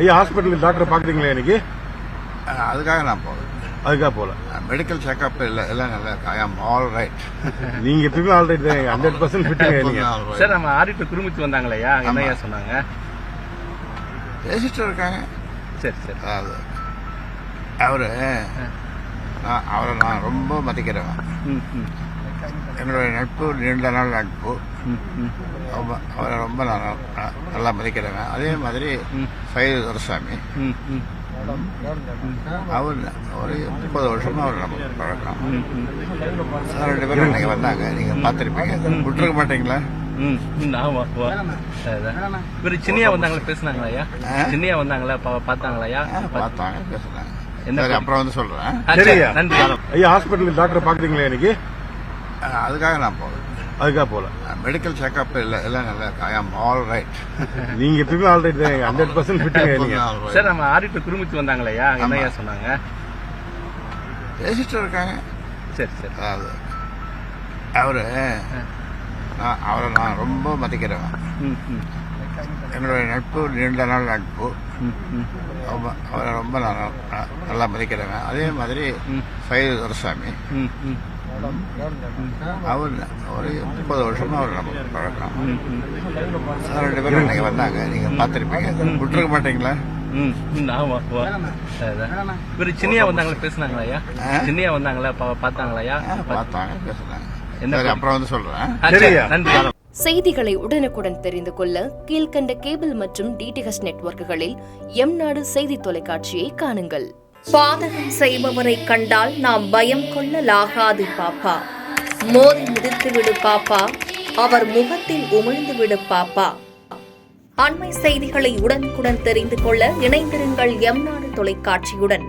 ஐயா hospital doctor பாக்குறீங்களா இன்னைக்கு? அதுக்காக நான் போகல. அதுக்காக போல. மெடிக்கல் செக்அப் எல்லாம் நல்லா இருக்கு. ஐ ஆம் ஆல் ரைட். நீங்க எப்பவுமே ஆல் ரைட் தான். 100% ஃபிட்டுங்க நீங்க. சார் நம்ம ஆடிட்டர் குடும்பத்து வந்தாங்களையா, என்னையா சொன்னாங்க? பேசிட்டு இருக்காங்க. சரி சரி. அவரை நான் ரொம்ப மதிக்கிறேன். என்னுடைய நட்பு நீண்ட நாள் நட்பு. அவரை ரொம்ப நான் நல்லா மதிக்கிறேன். அதே மாதிரி சைது துரைசாமி அவர் ஒரு 30 வருஷமா அவர் நம்ம பழக்கம். 2 பேரும் இன்னைக்கு வந்தாங்க. நீங்க பார்த்திருப்பீங்க. விட்டுருக்க மாட்டீங்களா? சின்னையா வந்தாங்களா, பேசினாங்களா? சின்னையா வந்தாங்களா, பார்த்தாங்களா? பார்த்தாங்க, பேசுனாங்க. அப்புறம் வந்து சொல்றேன். நன்றி. ஐயா ஹாஸ்பிட்டல் டாக்டர் பாக்குறீங்களா இன்னைக்கு? அதுக்காக நான் போகல. அதுக்காக போல. மெடிக்கல் செக்அப் எல்லாம் நல்லா இருக்கு. ஐ ஆம் ஆல் ரைட். நீங்க எப்பவுமே ஆல் ரைட் தான். 100% ஃபிட்டுங்க நீங்க. சார் நம்ம ஆடிட்டர் குடும்பத்து வந்தாங்களையா, என்னையா சொன்னாங்க? பேசிட்டு இருக்காங்க. சரி சரி. அவரை நான் ரொம்ப மதிக்கிறேன். என்னுடைய நட்பு நீண்ட நாள் நட்பு. அவரை ரொம்ப நான் நல்லா மதிக்கிறேன். அதே மாதிரி சைது துரைசாமி அவர் ஒரு 30 வருஷமா அவர் நம்ம பழக்கம். 2 பேரும் இன்னைக்கு வந்தாங்க. நீங்க பார்த்திருப்பீங்க. விட்டுருக்க மாட்டீங்களா? சின்னையா வந்தாங்களா, பேசினாங்களா? சின்னையா வந்தாங்களா, பார்த்தாங்களா? பார்த்தாங்க, பேசுனாங்க. அப்புறம் வந்து சொல்றேன். நன்றி. செய்திகளை உடனுக்குடன் தெரிந்து கொள்ள கீழ்கண்ட கேபிள் மற்றும் டிடிஎச் நெட்வொர்க்குகளில் எம்நாடு செய்தி தொலைக்காட்சியை காணுங்கள். பாதகம் செய்பவரை கண்டால் நாம் பயம் கொள்ளலாகாது பாப்பா. மோதி மிதித்து விடு பாப்பா, அவர் முகத்தில் உமிழ்ந்து விடு பாப்பா. அண்மை செய்திகளை உடனுக்குடன் தெரிந்து கொள்ள இணைந்திருங்கள் எம்நாடு தொலைக்காட்சியுடன்.